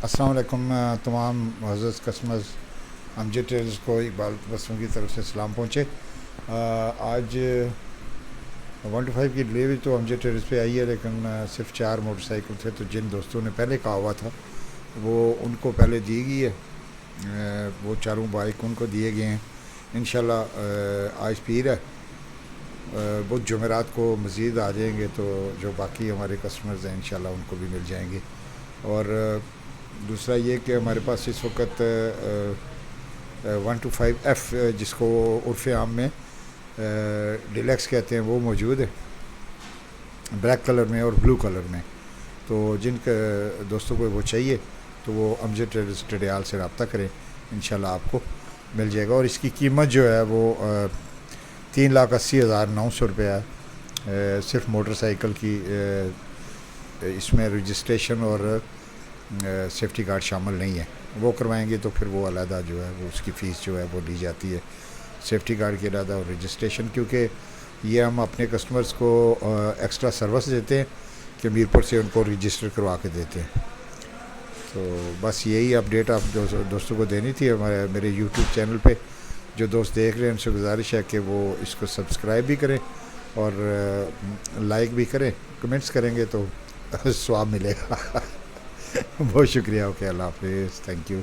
السلام علیکم تمام معزز کسٹمرز، امجد ٹریڈرز کو اقبال بسوں کی طرف سے سلام پہنچے۔ آج 125 کی ڈلیوری تو امجد ٹریڈرز پہ آئی ہے، لیکن صرف 4 موٹر سائیکل تھے، تو جن دوستوں نے پہلے کہا ہوا تھا وہ ان کو پہلے دی گئی ہے، وہ چاروں بائک ان کو دیے گئے ہیں انشاءاللہ۔ آج پیر ہے، وہ جمعرات کو مزید آ جائیں گے، تو جو باقی ہمارے کسٹمرز ہیں انشاءاللہ ان کو بھی مل جائیں گے۔ اور دوسرا یہ کہ ہمارے پاس اس وقت 125F جس کو عرف عام میں ڈیلیکس کہتے ہیں وہ موجود ہے، بلیک کلر میں اور بلو کلر میں۔ تو جن کے دوستوں کو وہ چاہیے تو وہ امجد ٹریڈرز ٹڈیال سے رابطہ کریں، انشاءاللہ آپ کو مل جائے گا۔ اور اس کی قیمت جو ہے وہ 3,80,900 روپیہ ہے، صرف موٹر سائیکل کی۔ اس میں رجسٹریشن اور سیفٹی کارڈ شامل نہیں ہے، وہ کروائیں گے تو پھر وہ علیحدہ جو ہے وہ اس کی فیس جو ہے وہ لی جاتی ہے، سیفٹی کارڈ کی علیحدہ اور رجسٹریشن، کیونکہ یہ ہم اپنے کسٹمرز کو ایکسٹرا سروس دیتے ہیں کہ میرپور سے ان کو رجسٹر کروا کے دیتے ہیں۔ تو بس یہی اپڈیٹ آپ دوستوں کو دینی تھی میرے یوٹیوب چینل پہ۔ جو دوست دیکھ رہے ہیں ان سے گزارش ہے کہ وہ اس کو سبسکرائب بھی کریں اور لائک بھی کریں، کمنٹس کریں گے تو ثواب ملے گا۔ بہت شکریہ، اوکے، اللہ حافظ، تھینک یو۔